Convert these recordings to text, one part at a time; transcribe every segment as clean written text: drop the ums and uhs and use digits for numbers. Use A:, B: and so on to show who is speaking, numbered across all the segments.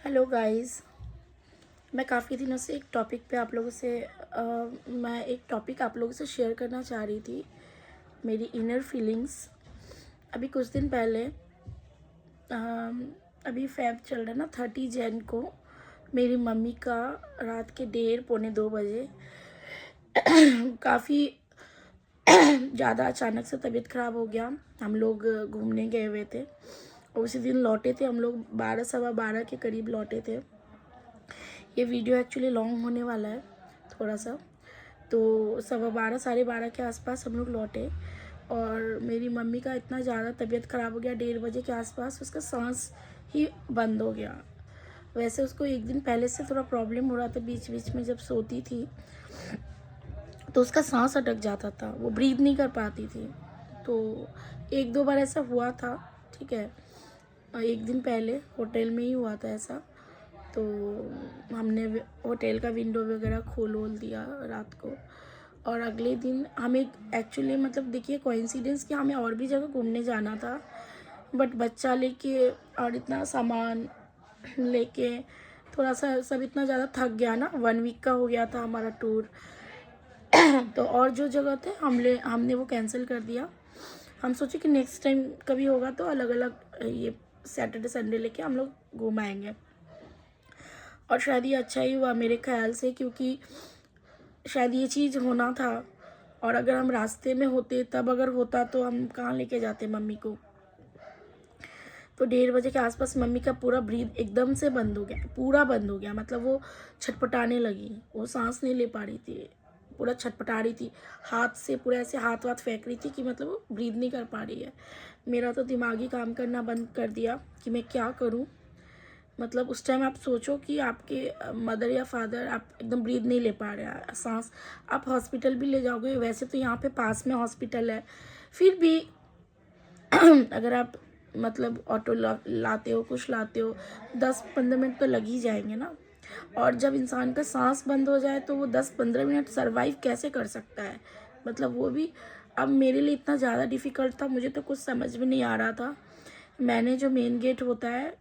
A: Hello guys. मैं काफ़ी दिनों से एक टॉपिक पे आप लोगों से मैं एक टॉपिक आप लोगों से शेयर करना चाह रही थी। मेरी इनर फीलिंग्स। अभी कुछ दिन पहले अभी फेब चल रहा है ना, 30 जैन को मेरी मम्मी का रात के 1:30 पौने 2 बजे काफ़ी ज़्यादा अचानक से तबीयत ख़राब हो गया। हम लोग घूमने गए हुए थे और उसी दिन लौटे थे। हम लोग 12 सवा 12 के करीब लौटे थे। ये वीडियो एक्चुअली लॉन्ग होने वाला है थोड़ा सा। तो 12:15 12:30 के आसपास हम लोग लौटे और मेरी मम्मी का इतना ज़्यादा तबीयत ख़राब हो गया। 1:30 बजे के आसपास उसका सांस ही बंद हो गया। वैसे उसको एक दिन पहले से थोड़ा प्रॉब्लम हो रहा था, बीच बीच में जब सोती थी तो उसका सांस अटक जाता था, वो ब्रीथ नहीं कर पाती थी। तो एक दो बार ऐसा हुआ था, ठीक है। एक दिन पहले होटल में ही हुआ था ऐसा। तो हमने होटल का विंडो वगैरह खोल वोल दिया रात को। और अगले दिन हमें एक्चुअली मतलब देखिए कोइंसिडेंस कि हमें और भी जगह घूमने जाना था, बट बच्चा लेके और इतना सामान लेके थोड़ा सा सब इतना ज़्यादा थक गया ना। 1 वीक का हो गया था हमारा टूर। तो और जो जगह थे हमने वो कैंसिल कर दिया। हम सोचे कि नेक्स्ट टाइम कभी होगा तो अलग अलग ये सैटरडे संडे लेके हम लोग घूम आएंगे। और शायद ये अच्छा ही हुआ मेरे ख्याल से, क्योंकि शायद ये चीज़ होना था। और अगर हम रास्ते में होते तब अगर होता तो हम कहाँ लेके जाते मम्मी को। तो 1:30 बजे के आसपास मम्मी का पूरा ब्रीथ एकदम से बंद हो गया, पूरा बंद हो गया। मतलब वो छटपटाने लगी, वो सांस नहीं ले पा रही थी, पूरा छटपटा रही थी, हाथ से पूरा ऐसे हाथ वाथ फेंक रही थी कि मतलब वो ब्रीथ नहीं कर पा रही है। मेरा तो दिमाग ही काम करना बंद कर दिया कि मैं क्या करूं। मतलब उस टाइम आप सोचो कि आपके मदर या फादर आप एकदम ब्रीथ नहीं ले पा रहे हैं, सांस। आप हॉस्पिटल भी ले जाओगे, वैसे तो यहाँ पे पास में हॉस्पिटल है, फिर भी अगर आप मतलब ऑटो लाते हो, कुछ लाते हो, 10-15 मिनट तो लग ही जाएंगे ना। और जब इंसान का सांस बंद हो जाए तो वो 10-15 मिनट सरवाइव कैसे कर सकता है। मतलब वो भी अब मेरे लिए इतना ज़्यादा डिफ़िकल्ट था, मुझे तो कुछ समझ में नहीं आ रहा था। मैंने जो मेन गेट होता है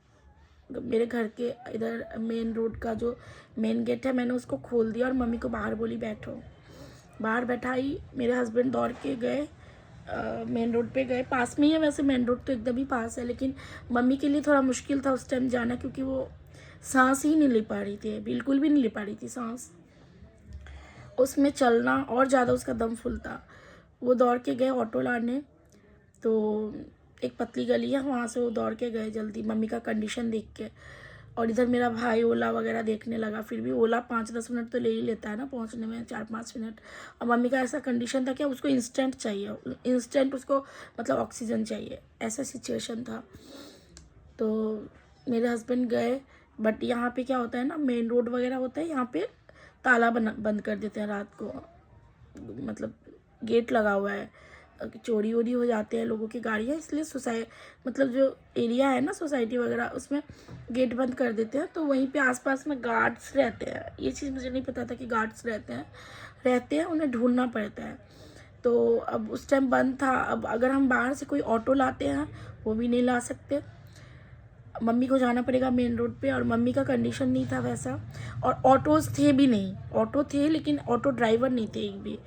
A: मेरे घर के इधर, मेन रोड का जो मेन गेट है, मैंने उसको खोल दिया और मम्मी को बाहर बोली बैठो। बाहर बैठाई, मेरे हस्बैंड दौड़ के गए, मेन रोड पे गए। पास में ही है वैसे, मेन रोड तो एकदम ही पास है, लेकिन मम्मी के लिए थोड़ा मुश्किल था उस टाइम जाना, क्योंकि वो सांस ही नहीं ले पा रही थी, बिल्कुल भी नहीं ले पा रही थी सांस। उसमें चलना और ज़्यादा उसका दम फुलता। वो दौड़ के गए ऑटो लाने। तो एक पतली गली है, वहाँ से वो दौड़ के गए जल्दी मम्मी का कंडीशन देख के। और इधर मेरा भाई ओला वगैरह देखने लगा। फिर भी ओला 5-10 मिनट तो ले ही लेता है ना पहुँचने में, 4-5 मिनट। और मम्मी का ऐसा कंडीशन था कि उसको इंस्टेंट चाहिए, इंस्टेंट उसको मतलब ऑक्सीजन चाहिए, ऐसा सिचुएशन था। तो मेरे हस्बैंड गए, बट यहाँ पे क्या होता है ना, मेन रोड वगैरह होता है यहाँ पे, ताला बंद कर देते हैं रात को। मतलब गेट लगा हुआ है, चोरी वोरी हो जाते हैं लोगों की गाड़ियाँ, इसलिए मतलब जो एरिया है ना सोसाइटी वगैरह, उसमें गेट बंद कर देते हैं। तो वहीं पे आसपास में गार्ड्स रहते हैं। ये चीज़ मुझे नहीं पता था कि गार्ड्स रहते हैं, उन्हें ढूंढना पड़ता है। तो अब उस टाइम बंद था। अब अगर हम बाहर से कोई ऑटो लाते हैं वो भी नहीं ला सकते, मम्मी को जाना पड़ेगा मेन रोड पे। और मम्मी का कंडीशन नहीं था वैसा, और ऑटोज़ थे भी नहीं। ऑटो थे लेकिन ऑटो ड्राइवर नहीं थे एक भी।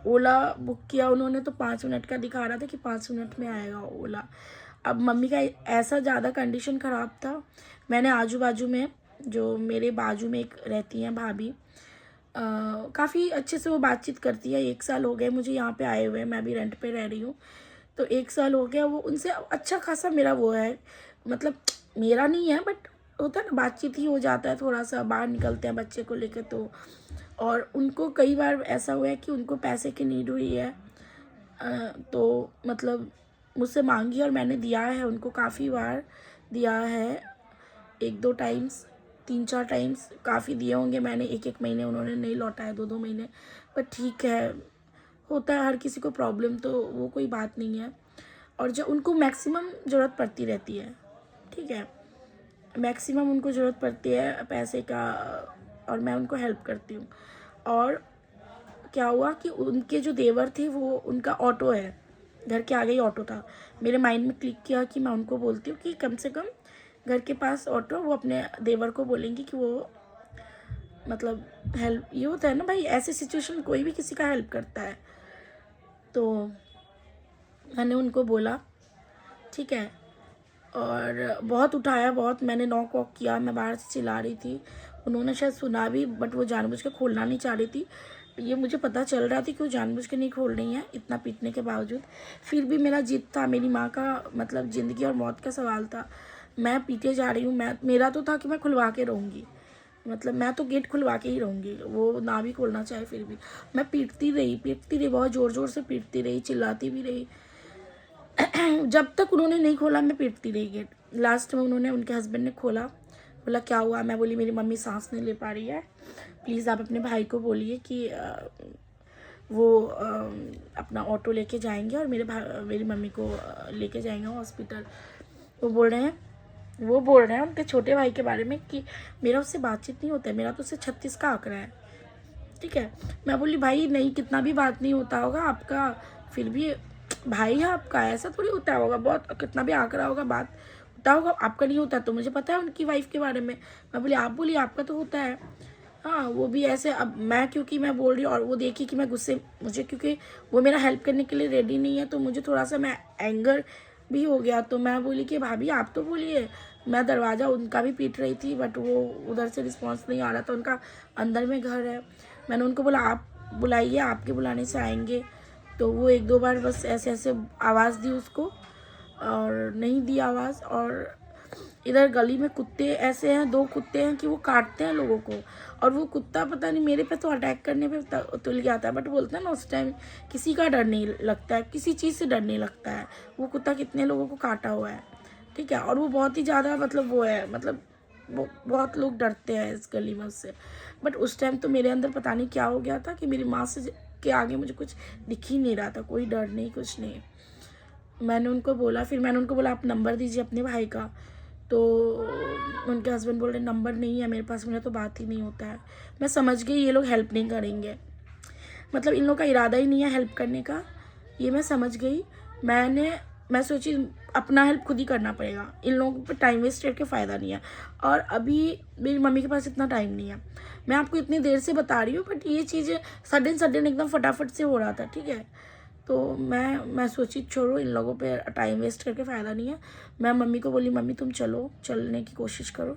A: ओला बुक किया उन्होंने तो 5 मिनट का दिखा रहा था कि 5 मिनट में आएगा ओला। अब मम्मी का ऐसा ज़्यादा कंडीशन ख़राब था। मैंने आजू बाजू में, जो मेरे बाजू में एक रहती हैं भाभी, काफ़ी अच्छे से वो बातचीत करती है। 1 साल हो गए मुझे यहाँ पे आए हुए, मैं भी रेंट पे रह रही हूँ। तो 1 साल हो गया, वो उनसे अच्छा खासा मेरा वो है, मतलब मेरा नहीं है बट होता है ना, बातचीत ही हो जाता है थोड़ा सा। बाहर निकलते हैं बच्चे को लेकर तो। और उनको कई बार ऐसा हुआ है कि उनको पैसे की नीड हुई है, तो मतलब मुझसे मांगी और मैंने दिया है उनको, काफ़ी बार दिया है, 1-2 टाइम्स, 3-4 टाइम्स काफ़ी दिए होंगे मैंने। 1-1 महीने उन्होंने नहीं लौटाया, 2-2 महीने। पर ठीक है, होता है हर किसी को प्रॉब्लम, तो वो कोई बात नहीं है। और जो उनको मैक्सिमम ज़रूरत पड़ती रहती है, ठीक है, मैक्सिमम उनको ज़रूरत पड़ती है पैसे का, और मैं उनको हेल्प करती हूँ। और क्या हुआ कि उनके जो देवर थे, वो उनका ऑटो है, घर के आगे ही ऑटो था। मेरे माइंड में क्लिक किया कि मैं उनको बोलती हूँ कि कम से कम घर के पास ऑटो, वो अपने देवर को बोलेंगी कि वो मतलब हेल्प, ये होता है ना भाई, ऐसे सिचुएशन में कोई भी किसी का हेल्प करता है। तो मैंने उनको बोला ठीक है, और बहुत उठाया, बहुत मैंने नॉक वॉक किया, मैं बाहर से चिल्ला रही थी, उन्होंने शायद सुना भी, बट वो जानबूझ के खोलना नहीं चाह रही थी। ये मुझे पता चल रहा था कि वो जानबूझ के नहीं खोल रही है, इतना पीटने के बावजूद। फिर भी मेरा जिद था, मेरी माँ का मतलब ज़िंदगी और मौत का सवाल था। मैं पीटे जा रही हूँ, मेरा तो था कि मैं खुलवा के रहूँगी, मतलब मैं तो गेट खुलवा के ही रहूँगी, वो ना भी खोलना चाहे। फिर भी मैं पीटती रही, बहुत ज़ोर ज़ोर से पीटती रही, चिल्लाती भी रही। जब तक उन्होंने नहीं खोला मैं पीटती रही गेट। लास्ट में उन्होंने, उनके हस्बैंड ने खोला, बोला क्या हुआ। मैं बोली मेरी मम्मी सांस नहीं ले पा रही है, प्लीज़ आप अपने भाई को बोलिए कि वो अपना ऑटो लेके जाएंगे और मेरी मम्मी को लेके जाएंगे हॉस्पिटल। वो बोल रहे हैं उनके छोटे भाई के बारे में कि मेरा उससे बातचीत नहीं होता है, मेरा तो उससे 36 का आंकड़ा है। ठीक है, मैं बोली भाई नहीं, कितना भी बात नहीं होता होगा आपका, फिर भी भाई है आपका, ऐसा थोड़ी होता होगा, बहुत कितना भी आंकड़ा होगा, बात होता होगा, आपका नहीं होता। तो मुझे पता है उनकी वाइफ के बारे में। मैं बोली आप बोलिए आपका तो होता है। हाँ, वो भी ऐसे, अब मैं क्योंकि मैं बोल रही हूँ और वो देखी कि मैं गुस्से, मुझे क्योंकि वो मेरा हेल्प करने के लिए रेडी नहीं है, तो मुझे थोड़ा सा मैं एंगर भी हो गया। तो मैं बोली कि भाभी आप तो बोलिए। मैं दरवाज़ा उनका भी पीट रही थी, बट वो उधर से रिस्पॉन्स नहीं आ रहा था, उनका अंदर में घर है। मैंने उनको बोला आप बुलाइए, आपके बुलाने से आएंगे। तो वो एक दो बार बस ऐसे ऐसे आवाज़ दी उसको, और नहीं दी आवाज़। और इधर गली में कुत्ते ऐसे हैं, 2 कुत्ते हैं कि वो काटते हैं लोगों को। और वो कुत्ता पता नहीं मेरे पे तो अटैक करने पे तुल गया था, बट बोलते हैं ना उस टाइम किसी का डर नहीं लगता है, किसी चीज़ से डर नहीं लगता है। वो कुत्ता कितने लोगों को काटा हुआ है, ठीक है। और वो बहुत ही ज़्यादा मतलब वो है, मतलब वो बहुत लोग डरते हैं इस गली में उससे। बट उस टाइम तो मेरे अंदर पता नहीं क्या हो गया था कि मेरी माँ से के आगे मुझे कुछ दिख ही नहीं रहा था, कोई डर नहीं, कुछ नहीं। मैंने उनको बोला, फिर मैंने उनको बोला आप नंबर दीजिए अपने भाई का। तो उनके हस्बैंड बोल रहे नंबर नहीं है मेरे पास, मेरा तो बात ही नहीं होता है। मैं समझ गई ये लोग हेल्प नहीं करेंगे, मतलब इन लोगों का इरादा ही नहीं है हेल्प करने का, ये मैं समझ गई। मैं सोची अपना हेल्प खुद ही करना पड़ेगा, इन लोगों पे टाइम वेस्ट करके फ़ायदा नहीं है। और अभी मेरी मम्मी के पास इतना टाइम नहीं है, मैं आपको इतनी देर से बता रही हूँ, बट ये चीज़ें सडन एकदम फटाफट से हो रहा था, ठीक है। तो मैं सोची छोड़ो, इन लोगों पे टाइम वेस्ट करके फ़ायदा नहीं है। मैं मम्मी को बोली मम्मी तुम चलो, चलने की कोशिश करो,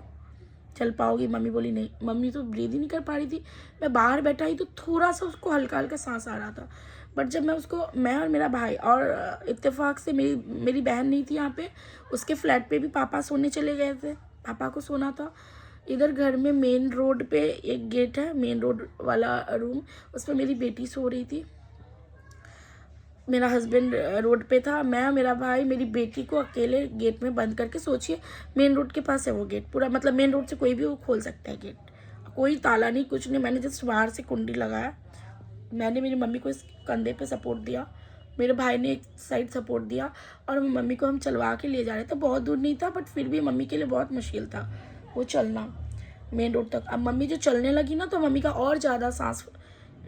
A: चल पाओगी। मम्मी बोली नहीं, मम्मी तो ब्रीद ही नहीं कर पा रही थी। मैं बाहर बैठा ही तो थोड़ा सा उसको हल्का हल्का सांस आ रहा था, बट जब मैं और मेरा भाई, और इत्तेफाक से मेरी बहन नहीं थी यहाँ पे, उसके फ्लैट पे भी पापा सोने चले गए थे, पापा को सोना था। इधर घर में मेन रोड पे एक गेट है, मेन रोड वाला रूम, उस पर मेरी बेटी सो रही थी, मेरा हस्बैंड रोड पे था, मैं और मेरा भाई मेरी बेटी को अकेले गेट में बंद करके, सोचिए मेन रोड के पास है वो गेट पूरा, मतलब मेन रोड से कोई भी वो खोल सकता है गेट, कोई ताला नहीं, कुछ नहीं। मैंने जस्ट बाहर से कुंडी लगाया, मैंने मेरी मम्मी को इस कंधे पे सपोर्ट दिया, मेरे भाई ने एक साइड सपोर्ट दिया, और मम्मी को हम चलवा के ले जा रहे थे। बहुत दूर नहीं था, बट फिर भी मम्मी के लिए बहुत मुश्किल था वो चलना मेन रोड तक। अब मम्मी जो चलने लगी ना, तो मम्मी का और ज़्यादा सांस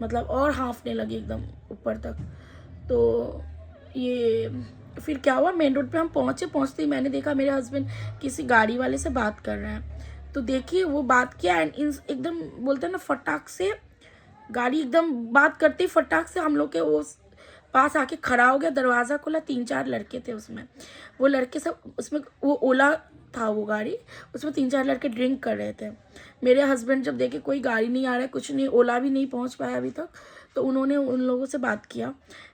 A: मतलब और हाँफने लगी एकदम ऊपर तक। तो ये फिर क्या हुआ, मेन रोड पे हम पहुँचते ही मैंने देखा मेरे हस्बैंड किसी गाड़ी वाले से बात कर रहे हैं। तो देखिए वो बात किया, एंड एकदम बोलते हैं ना फटाक से, गाड़ी एकदम बात करते ही फटाक से हम लोग के वो पास आके खड़ा हो गया, दरवाज़ा खोला, 3-4 लड़के थे उसमें। वो लड़के सब उसमें, वो ओला था वो गाड़ी, उसमें 3-4 लड़के ड्रिंक कर रहे थे। मेरे हस्बैंड जब देखे कोई गाड़ी नहीं आ रहा है, कुछ नहीं, ओला भी नहीं पहुंच पाया अभी तक, तो उन्होंने उन लोगों से बात किया,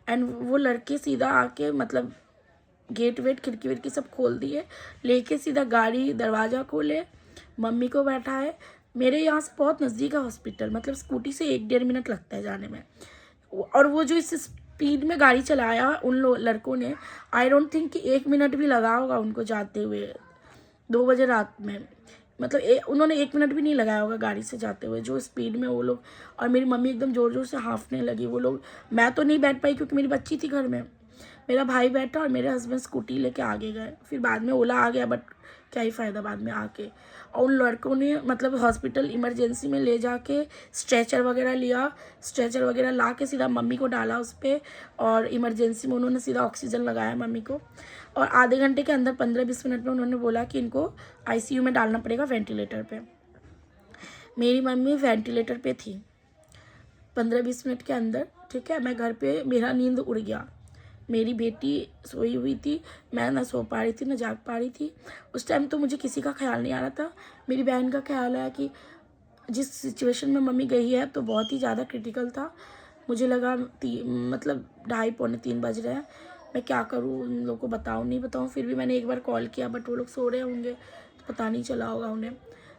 A: एंड वो लड़के सीधा आके मतलब गेट वेट खिड़की विड़की सब खोल दिए, लेके सीधा गाड़ी दरवाज़ा खोले, मम्मी को बैठाए। मेरे यहाँ से बहुत नज़दीक है हॉस्पिटल, मतलब स्कूटी से 1-1.5 मिनट लगता है जाने में। और वो जो इस स्पीड में गाड़ी चलाया उन लड़कों ने, आई डोंट थिंक कि 1 मिनट भी लगा होगा उनको जाते हुए, 2 बजे रात में, मतलब उन्होंने 1 मिनट भी नहीं लगाया होगा गाड़ी से जाते हुए, जो स्पीड में वो लोग। और मेरी मम्मी एकदम ज़ोर ज़ोर से हाँफने लगी, वो लोग। मैं तो नहीं बैठ पाई क्योंकि मेरी बच्ची थी घर में, मेरा भाई बैठा और मेरे हस्बैंड स्कूटी लेके आगे गए। फिर बाद में ओला आ गया, बट क्या ही फ़ायदा बाद में आके। और उन लड़कों ने मतलब हॉस्पिटल इमरजेंसी में ले जाके स्ट्रेचर वगैरह लिया, स्ट्रेचर वगैरह ला के सीधा मम्मी को डाला उस पर, और इमरजेंसी में उन्होंने सीधा ऑक्सीजन लगाया मम्मी को। और आधे घंटे के अंदर 15-20 मिनट में उन्होंने बोला कि इनको ICU में डालना पड़ेगा, वेंटिलेटर पे। मेरी मम्मी वेंटिलेटर पे थी 15-20 मिनट के अंदर। ठीक है, मैं घर पे, मेरा नींद उड़ गया। मेरी बेटी सोई हुई थी, मैं ना सो पा रही थी ना जाग पा रही थी। उस टाइम तो मुझे किसी का ख्याल नहीं आ रहा था। मेरी बहन का ख्याल आया कि जिस सिचुएशन में मम्मी गई है तो बहुत ही ज़्यादा क्रिटिकल था। मुझे लगा मतलब 2:30-3 बज रहे हैं, मैं क्या करूँ, उन लोगों को बताऊँ नहीं बताऊँ। फिर भी मैंने एक बार कॉल किया, बट वो लोग सो रहे होंगे तो पता नहीं चला होगा उन्हें।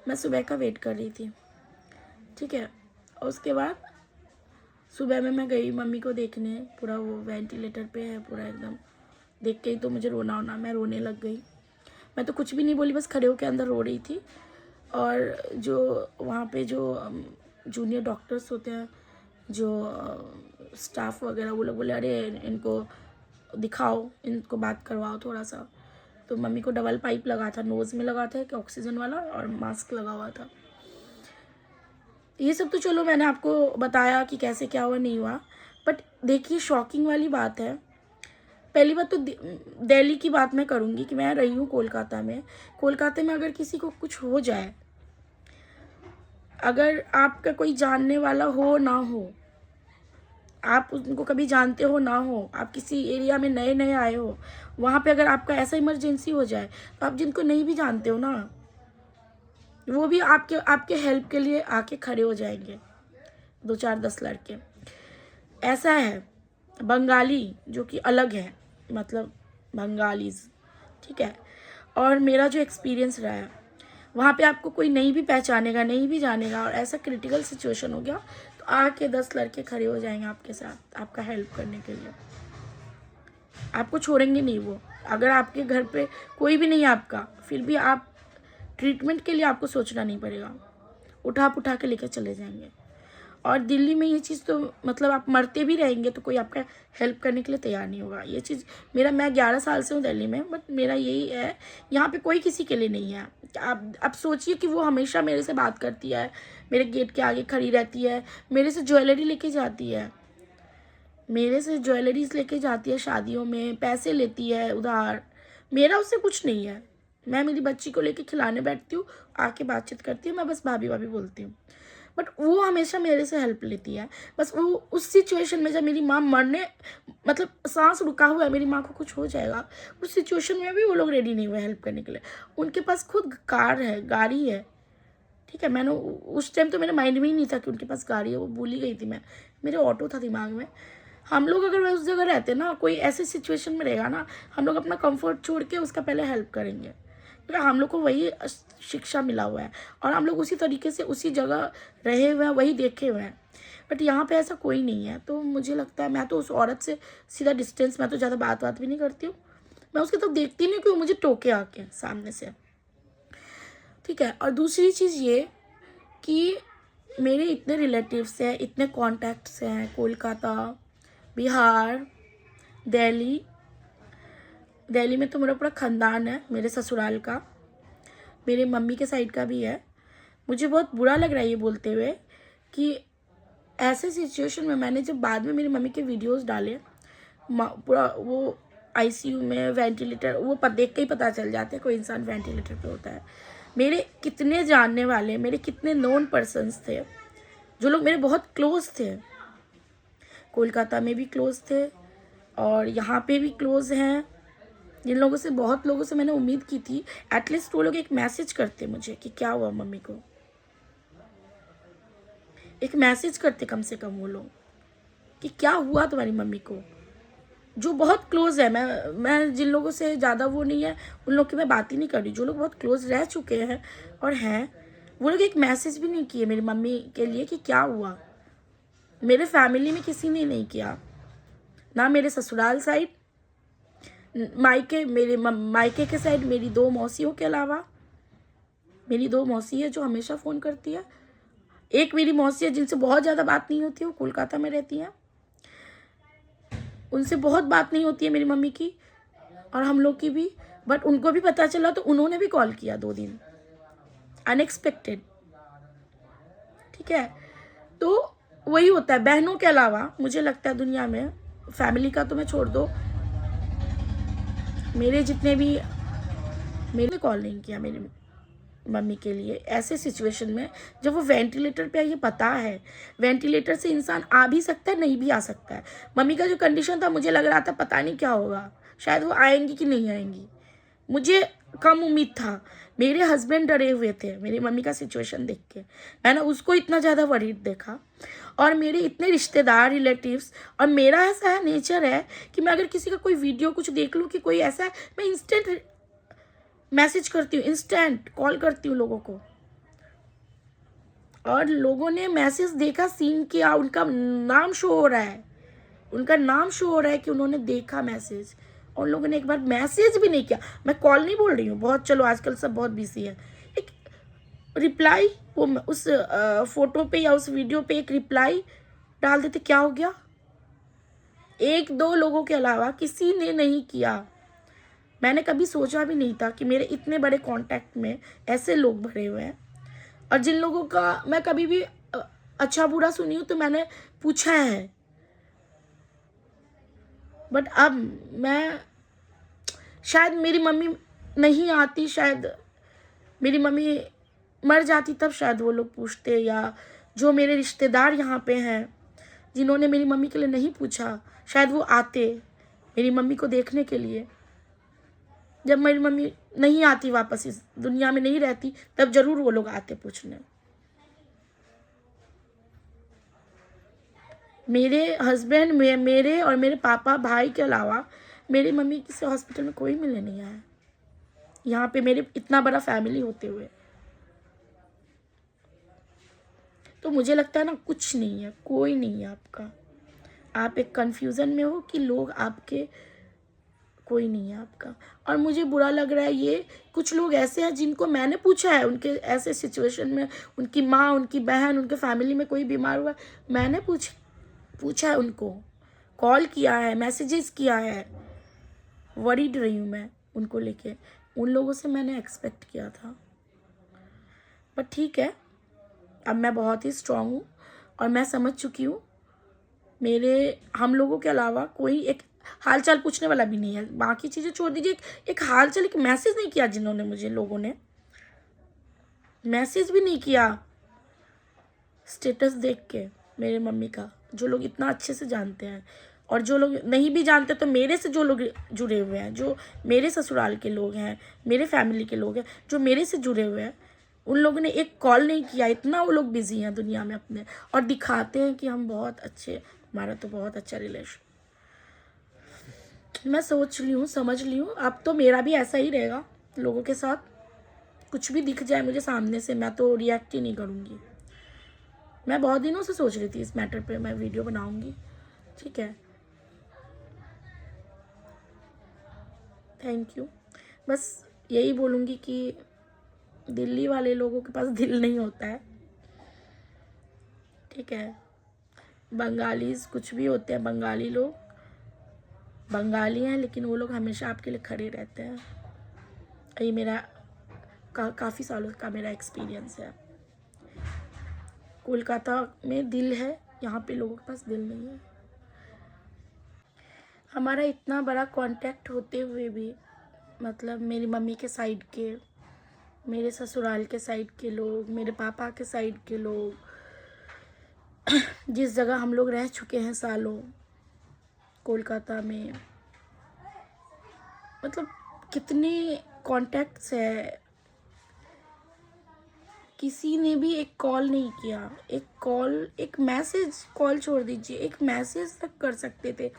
A: मैं सुबह का वेट कर रही थी। ठीक है, और उसके बाद सुबह में मैं गई मम्मी को देखने, पूरा वो वेंटिलेटर पे है पूरा एकदम। देख के ही तो मुझे रोना, मैं रोने लग गई। मैं तो कुछ भी नहीं बोली, बस खड़े होकर अंदर रो रही थी। और जो वहाँ पे जो जूनियर डॉक्टर्स होते हैं, जो स्टाफ वगैरह, वो लोग बोले अरे इनको दिखाओ, इनको बात करवाओ थोड़ा सा। तो मम्मी को डबल पाइप लगा था, नोज़ में लगा था कि ऑक्सीजन वाला, और मास्क लगा हुआ था। ये सब तो चलो मैंने आपको बताया कि कैसे क्या हुआ नहीं हुआ। बट देखिए, शॉकिंग वाली बात है। पहली बात तो दिल्ली की बात मैं करूँगी कि मैं रही हूँ कोलकाता में। कोलकाता में अगर किसी को कुछ हो जाए, अगर आपका कोई जानने वाला हो ना हो, आप उनको कभी जानते हो ना हो, आप किसी एरिया में नए नए आए हो, वहाँ पे अगर आपका ऐसा इमरजेंसी हो जाए, तो आप जिनको नहीं भी जानते हो ना, वो भी आपके हेल्प के लिए आके खड़े हो जाएंगे। 2-4-10 लड़के ऐसा है। बंगाली जो कि अलग है, मतलब बंगालीज। ठीक है, और मेरा जो एक्सपीरियंस रहा है, वहाँ पे आपको कोई नहीं भी पहचानेगा, नहीं भी जानेगा, और ऐसा क्रिटिकल सिचुएशन हो गया तो आके 10 लड़के खड़े हो जाएंगे आपके साथ, आपका हेल्प करने के लिए। आपको छोड़ेंगे नहीं वो। अगर आपके घर पे कोई भी नहीं है आपका, फिर भी आप ट्रीटमेंट के लिए आपको सोचना नहीं पड़ेगा, उठा के लेकर चले जाएंगे। और दिल्ली में ये चीज़ तो मतलब आप मरते भी रहेंगे तो कोई आपका हेल्प करने के लिए तैयार नहीं होगा। ये चीज़ मैं 11 साल से हूँ दिल्ली में, बट मेरा यही है, यहाँ पे कोई किसी के लिए नहीं है। आप सोचिए कि वो हमेशा मेरे से बात करती है, मेरे गेट के आगे खड़ी रहती है, मेरे से ज्वेलरी लेके जाती है, मेरे से ज्वेलरीज लेके जाती है शादियों में, पैसे लेती है उधार। मेरा उससे कुछ नहीं है। मैं मेरी बच्ची को लेके खिलाने बैठती हूँ, आके बातचीत करती है, मैं बस भाभी भाभी बोलती हूँ। बट वो हमेशा मेरे से हेल्प लेती है। बस वो उस सिचुएशन में जब मेरी माँ मरने, मतलब सांस रुका हुआ है, मेरी माँ को कुछ हो जाएगा, उस सिचुएशन में भी वो लोग रेडी नहीं हुए हेल्प करने के लिए। उनके पास खुद कार है, गाड़ी है। ठीक है, मैंने उस टाइम तो मेरे माइंड में ही नहीं था कि उनके पास गाड़ी है, वो भूल ही गई थी मैं, मेरे ऑटो था दिमाग में। हम लोग अगर उस जगह रहते ना, कोई ऐसे सिचुएशन में रहेगा ना, हम लोग अपना कंफर्ट छोड़ के उसका पहले हेल्प करेंगे, क्योंकि हम लोग को वही शिक्षा मिला हुआ है और हम लोग उसी तरीके से उसी जगह रहे हुए हैं, वही देखे हुए हैं। बट यहाँ पे ऐसा कोई नहीं है, तो मुझे लगता है मैं तो उस औरत से सीधा डिस्टेंस, मैं तो ज़्यादा बात भी नहीं करती हूँ, मैं उसकी तरफ देखती नहीं कि वो मुझे टोके आके सामने से। ठीक है, और दूसरी चीज़ ये कि मेरे इतने रिलेटिव्स हैं, इतने कॉन्टैक्ट्स हैं, कोलकाता, बिहार, दिल्ली में तो मेरा पूरा ख़ानदान है, मेरे ससुराल का, मेरे मम्मी के साइड का भी है। मुझे बहुत बुरा लग रहा है ये बोलते हुए कि ऐसे सिचुएशन में मैंने जब बाद में मेरी मम्मी के वीडियोस डाले, पूरा वो ICU में वेंटिलेटर, वो देख के ही पता चल जाता है कोई इंसान वेंटिलेटर पे होता है। मेरे कितने जानने वाले, मेरे कितने नोन पर्सन्स थे, जो लोग मेरे बहुत क्लोज थे, कोलकाता में भी क्लोज थे और यहाँ पे भी क्लोज हैं, जिन लोगों से, बहुत लोगों से मैंने उम्मीद की थी एटलीस्ट वो लोग एक मैसेज करते मुझे कि क्या हुआ मम्मी को, एक मैसेज करते कम से कम वो लोग कि क्या हुआ तुम्हारी मम्मी को, जो बहुत क्लोज है। मैं जिन लोगों से ज़्यादा वो नहीं है उन लोग की मैं बात ही नहीं कर रही, जो लोग बहुत क्लोज रह चुके हैं और हैं, वो लोग एक मैसेज भी नहीं किए मेरी मम्मी के लिए कि क्या हुआ। मेरे फैमिली में किसी ने नहीं किया, ना मेरे ससुराल साइड, मायके, मेरे मायके के साइड मेरी 2 मौसियों के अलावा, मेरी 2 मौसी है जो हमेशा फ़ोन करती है, एक मेरी मौसी है जिनसे बहुत ज़्यादा बात नहीं होती, वो कोलकाता में रहती हैं। उनसे बहुत बात नहीं होती है मेरी मम्मी की और हम लोग की भी, बट उनको भी पता चला तो उन्होंने भी कॉल किया 2 दिन, अनएक्सपेक्टेड। ठीक है, तो वही होता है। बहनों के अलावा मुझे लगता है दुनिया में, फैमिली का तो मैं छोड़ दो, मेरे जितने भी, मेरे कॉल नहीं किया मेरी मम्मी के लिए ऐसे सिचुएशन में जब वो वेंटिलेटर पे है। ये पता है वेंटिलेटर से इंसान आ भी सकता है, नहीं भी आ सकता है। मम्मी का जो कंडीशन था, मुझे लग रहा था पता नहीं क्या होगा, शायद वो आएंगी कि नहीं आएंगी। मुझे कम उम्मीद था। मेरे हस्बैंड डरे हुए थे मेरी मम्मी का सिचुएशन देख के, मैंने उसको इतना ज़्यादा वरीड देखा। और मेरे इतने रिश्तेदार, रिलेटिव्स, और मेरा ऐसा है नेचर है कि मैं अगर किसी का कोई वीडियो कुछ देख लूँ कि कोई ऐसा है, मैं इंस्टेंट मैसेज करती हूँ, इंस्टेंट कॉल करती हूँ लोगों को। और लोगों ने मैसेज देखा, सीन किया, उनका नाम शो हो रहा है, उनका नाम शो हो रहा है कि उन्होंने देखा मैसेज, और लोगों ने एक बार मैसेज भी नहीं किया। मैं कॉल नहीं बोल रही हूँ, बहुत, चलो आजकल सब बहुत बिजी है। एक रिप्लाई, वो उस फोटो पे या उस वीडियो पे एक रिप्लाई डाल देते, क्या हो गया? 1-2 लोगों के अलावा किसी ने नहीं किया। मैंने कभी सोचा भी नहीं था कि मेरे इतने बड़े कांटेक्ट में ऐसे लोग भरे हुए हैं। और जिन लोगों का मैं कभी भी अच्छा बुरा सुनी हूँ तो मैंने पूछा है, बट अब मैं, शायद मेरी मम्मी नहीं आती, शायद मेरी मम्मी मर जाती तब शायद वो लोग पूछते, या जो मेरे रिश्तेदार यहाँ पे हैं जिन्होंने मेरी मम्मी के लिए नहीं पूछा, शायद वो आते मेरी मम्मी को देखने के लिए। जब मेरी मम्मी नहीं आती, वापस इस दुनिया में नहीं रहती, तब जरूर वो लोग आते पूछने। मेरे हस्बैंड, मेरे और मेरे पापा भाई के अलावा मेरी मम्मी किसी हॉस्पिटल में कोई मिलने नहीं आया, यहाँ पे मेरे इतना बड़ा फैमिली होते हुए। तो मुझे लगता है ना, कुछ नहीं है, कोई नहीं है आपका। आप एक कंफ्यूजन में हो कि लोग आपके, कोई नहीं है आपका। और मुझे बुरा लग रहा है, ये कुछ लोग ऐसे हैं जिनको मैंने पूछा है, उनके ऐसे सिचुएशन में, उनकी माँ, उनकी बहन, उनके फैमिली में कोई बीमार हुआ, मैंने पूछा है उनको, कॉल किया है, मैसेजेस किया है, वरीड रही हूँ मैं उनको लेके। उन लोगों से मैंने एक्सपेक्ट किया था, बट ठीक है, अब मैं बहुत ही स्ट्रांग हूँ और मैं समझ चुकी हूँ हम लोगों के अलावा कोई एक हाल चाल पूछने वाला भी नहीं है। बाकी चीज़ें छोड़ दीजिए, एक हाल चाल, एक मैसेज नहीं किया जिन्होंने मुझे, लोगों ने मैसेज भी नहीं किया स्टेटस देख के मेरे मम्मी का, जो लोग इतना अच्छे से जानते हैं। और जो लोग नहीं भी जानते, तो मेरे से जो लोग जुड़े हुए हैं, जो मेरे ससुराल के लोग हैं, मेरे फैमिली के लोग हैं, जो मेरे से जुड़े हुए हैं, उन लोगों ने एक कॉल नहीं किया। इतना वो लोग बिजी हैं दुनिया में अपने, और दिखाते हैं कि हम बहुत अच्छे, हमारा तो बहुत अच्छा रिलेशन। मैं सोच ली हूँ, समझ ली हूँ, अब तो मेरा भी ऐसा ही रहेगा लोगों के साथ। कुछ भी दिख जाए मुझे सामने से, मैं तो रिएक्ट ही नहीं करूँगी। मैं बहुत दिनों से सोच रही थी इस मैटर पे मैं वीडियो बनाऊँगी। ठीक है, थैंक यू। बस यही बोलूँगी कि दिल्ली वाले लोगों के पास दिल नहीं होता है। ठीक है, बंगालीज कुछ भी होते हैं, बंगाली लोग बंगाली हैं, लेकिन वो लोग हमेशा आपके लिए खड़े रहते हैं। ये मेरा काफ़ी सालों का मेरा एक्सपीरियंस है। कोलकाता में दिल है, यहाँ पे लोगों के पास दिल नहीं है। हमारा इतना बड़ा कांटेक्ट होते हुए भी, मतलब मेरी मम्मी के साइड के, मेरे ससुराल के साइड के लोग, मेरे पापा के साइड के लोग, जिस जगह हम लोग रह चुके हैं सालों, कोलकाता में, मतलब कितने कॉन्टैक्ट्स है, किसी ने भी एक कॉल नहीं किया। एक कॉल, एक मैसेज, कॉल छोड़ दीजिए, एक मैसेज तक कर सकते थे।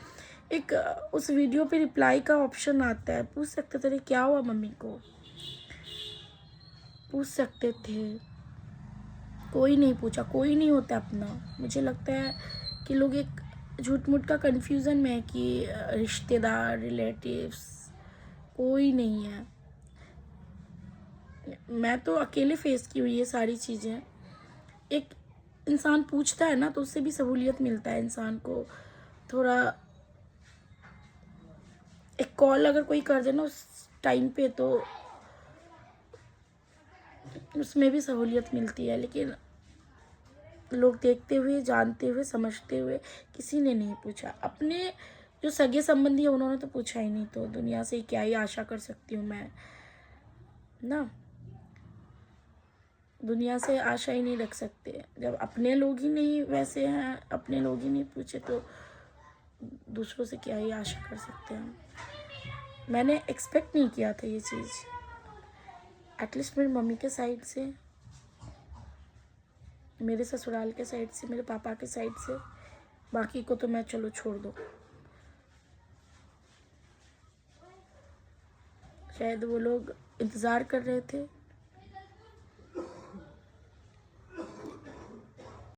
A: एक उस वीडियो पे रिप्लाई का ऑप्शन आता है, पूछ सकते थे क्या हुआ मम्मी को, पूछ सकते थे। कोई नहीं पूछा, कोई नहीं होता अपना। मुझे लगता है कि लोग एक झूठ मूठ का कन्फ्यूज़न में है कि रिश्तेदार, रिलेटिव्स कोई नहीं है। मैं तो अकेले फेस की हुई ये सारी चीज़ें। एक इंसान पूछता है ना, तो उससे भी सहूलियत मिलता है इंसान को, थोड़ा एक कॉल अगर कोई कर दे ना उस टाइम पे तो उसमें भी सहूलियत मिलती है, लेकिन लोग देखते हुए, जानते हुए, समझते हुए किसी ने नहीं पूछा। अपने जो सगे संबंधी है उन्होंने तो पूछा ही नहीं, तो दुनिया से क्या ही आशा कर सकती हूँ मैं ना। दुनिया से आशा ही नहीं रख सकते। जब अपने लोग ही नहीं वैसे हैं, अपने लोग ही नहीं पूछे, तो दूसरों से क्या ही आशा कर सकते हैं हम। मैंने एक्सपेक्ट नहीं किया था ये चीज़, एटलीस्ट मेरी मम्मी के साइड से, मेरे ससुराल के साइड से, मेरे पापा के साइड से। बाकी को तो मैं चलो छोड़ दो, शायद वो लोग इंतज़ार कर रहे थे